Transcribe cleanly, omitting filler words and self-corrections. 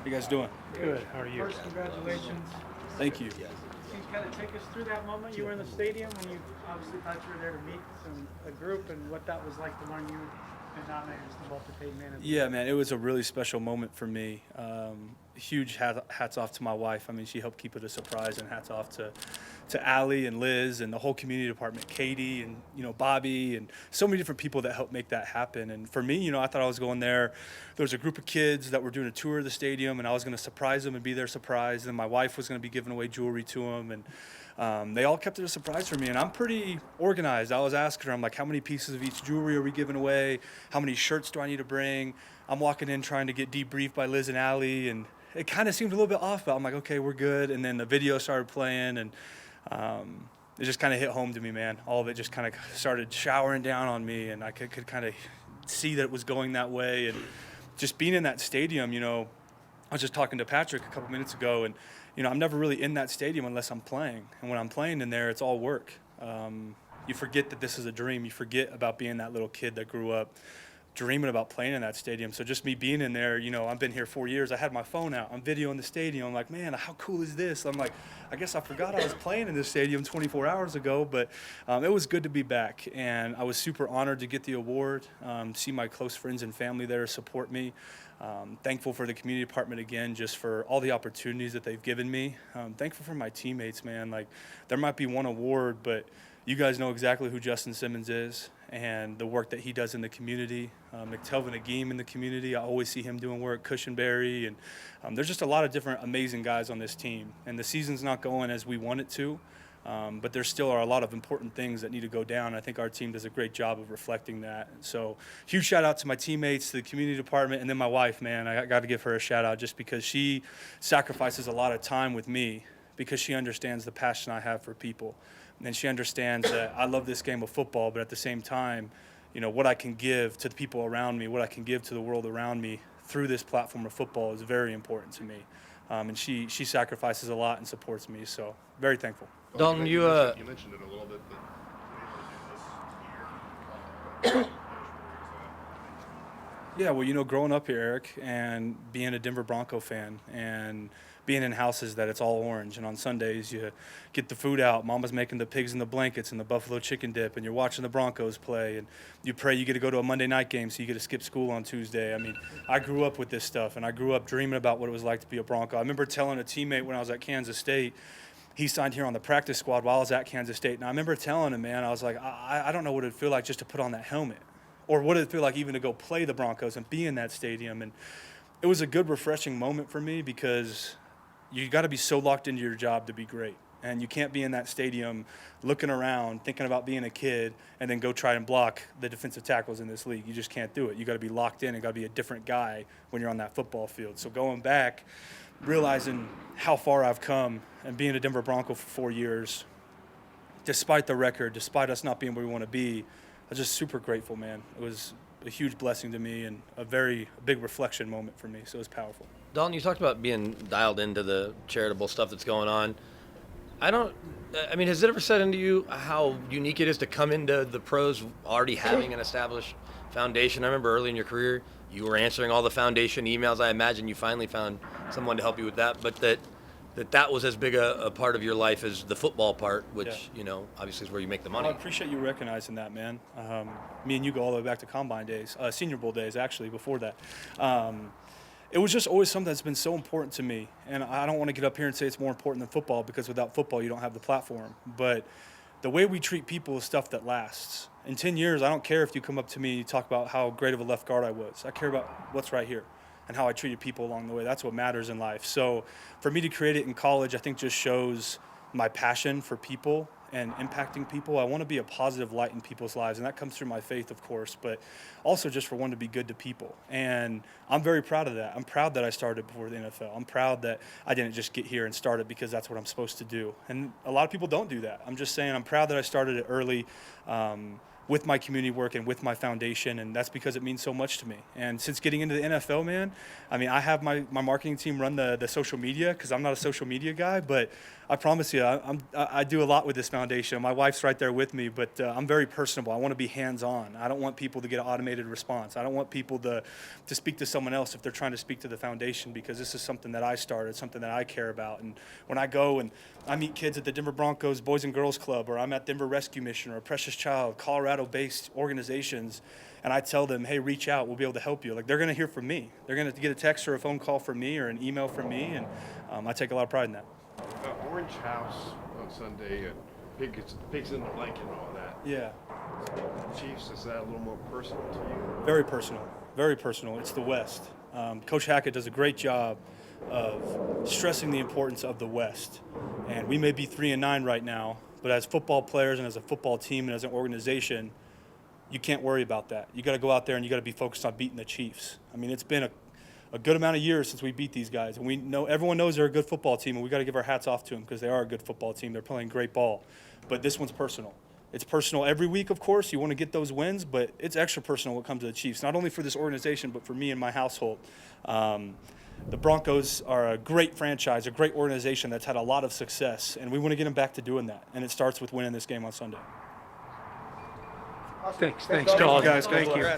How you guys doing? Good. How are you? First, congratulations. Thank you. Can you kind of take us through that moment you were in the stadium when you obviously thought you were there to meet a group and what that was like to learn you and nominated as the Walter Payton Man of the Yeah, Year? man, it was a really special moment for me. Huge hats off to my wife. I mean, she helped keep it a surprise, and hats off to Allie and Liz and the whole community department, Katie and Bobby and so many different people that helped make that happen. And for me, I thought I was going there. There was a group of kids that were doing a tour of the stadium, and I was going to surprise them and be their surprise. And my wife was going to be giving away jewelry to them, and they all kept it a surprise for me. And I'm pretty organized. I was asking her, I'm like, how many pieces of each jewelry are we giving away? How many shirts do I need to bring? I'm walking in trying to get debriefed by Liz and Allie, and it kind of seemed a little bit off, but I'm like, okay, we're good. And then the video started playing, and it just kind of hit home to me, man. All of it just kind of started showering down on me, and I could kind of see that it was going that way. And just being in that stadium, I was just talking to Patrick a couple minutes ago, and I'm never really in that stadium unless I'm playing. And when I'm playing in there, it's all work. You forget that this is a dream. You forget about being that little kid that grew up dreaming about playing in that stadium. So just me being in there, I've been here 4 years. I had my phone out. I'm videoing the stadium. I'm like, man, how cool is this? I'm like, I guess I forgot I was playing in this stadium 24 hours ago, but it was good to be back. And I was super honored to get the award, see my close friends and family there support me. Thankful for the community department again, just for all the opportunities that they've given me. Thankful for my teammates, man. Like, there might be one award, but you guys know exactly who Justin Simmons is and the work that he does in the community. McTelvin Agim in the community, I always see him doing work. Cushenberry, and there's just a lot of different amazing guys on this team. And the season's not going as we want it to, but there still are a lot of important things that need to go down. I think our team does a great job of reflecting that. So huge shout out to my teammates, to the community department, and then my wife, man. I got to give her a shout out just because she sacrifices a lot of time with me because she understands the passion I have for people. And she understands that I love this game of football, but at the same time, what I can give to the people around me, what I can give to the world around me through this platform of football is very important to me. And she sacrifices a lot and supports me, so very thankful. Dalton, you mentioned it a little bit, but you were able to do this year. Yeah, well, growing up here, Eric, and being a Denver Bronco fan and being in houses that it's all orange, and on Sundays you get the food out, mama's making the pigs in the blankets and the buffalo chicken dip, and you're watching the Broncos play, and you pray you get to go to a Monday night game so you get to skip school on Tuesday. I mean, I grew up with this stuff, and I grew up dreaming about what it was like to be a Bronco. I remember telling a teammate when I was at Kansas State, he signed here on the practice squad while I was at Kansas State, and I remember telling him, man, I was like, I don't know what it'd feel like just to put on that helmet, or what it'd feel like even to go play the Broncos and be in that stadium. And it was a good, refreshing moment for me because you got to be so locked into your job to be great. And you can't be in that stadium looking around, thinking about being a kid, and then go try and block the defensive tackles in this league. You just can't do it. You got to be locked in and got to be a different guy when you're on that football field. So going back, realizing how far I've come and being a Denver Bronco for 4 years, despite the record, despite us not being where we want to be, I was just super grateful, man. It was a huge blessing to me and a very big reflection moment for me, so it was powerful. Dalton, you talked about being dialed into the charitable stuff that's going on. Has it ever set into you how unique it is to come into the pros already having an established foundation? I remember early in your career, you were answering all the foundation emails. I imagine you finally found someone to help you with that, but that was as big a part of your life as the football part, which, obviously is where you make the money. Well, I appreciate you recognizing that, man. Me and you go all the way back to Combine days, Senior Bowl days, actually, before that. It was just always something that's been so important to me. And I don't want to get up here and say it's more important than football because without football, you don't have the platform. But the way we treat people is stuff that lasts. In 10 years, I don't care if you come up to me and you talk about how great of a left guard I was. I care about what's right here and how I treated people along the way. That's what matters in life. So for me to create it in college, I think just shows my passion for people and impacting people. I want to be a positive light in people's lives, and that comes through my faith, of course, but also just for one to be good to people. And I'm very proud of that. I'm proud that I started before the NFL. I'm proud that I didn't just get here and start it because that's what I'm supposed to do. And a lot of people don't do that. I'm just saying I'm proud that I started it early. with my community work and with my foundation, and that's because it means so much to me. And since getting into the NFL, man, I mean, I have my marketing team run the social media because I'm not a social media guy, but I promise you, I do a lot with this foundation. My wife's right there with me, but I'm very personable. I want to be hands-on. I don't want people to get an automated response. I don't want people to speak to someone else if they're trying to speak to the foundation, because this is something that I started, something that I care about. And when I go and I meet kids at the Denver Broncos Boys and Girls Club, or I'm at Denver Rescue Mission or Precious Child, Colorado-based organizations, and I tell them, hey, reach out, we'll be able to help you. Like, they're going to hear from me. They're going to get a text or a phone call from me or an email from me, and I take a lot of pride in that. Orange House on Sunday, and pigs in the blanket and all that. Yeah. Chiefs, is that a little more personal to you? Very personal. Very personal. It's the West. Coach Hackett does a great job of stressing the importance of the West. And we may be 3-9 right now, but as football players and as a football team and as an organization, you can't worry about that. You got to go out there and you got to be focused on beating the Chiefs. I mean, it's been a good amount of years since we beat these guys, and we know everyone knows they're a good football team, and we got to give our hats off to them because they are a good football team. They're playing great ball, but this one's personal. It's personal every week, of course. You want to get those wins, but it's extra personal when it comes to the Chiefs, not only for this organization, but for me and my household. The Broncos are a great franchise, a great organization that's had a lot of success, and we want to get them back to doing that, and it starts with winning this game on Sunday. Thanks, Guys, thank you.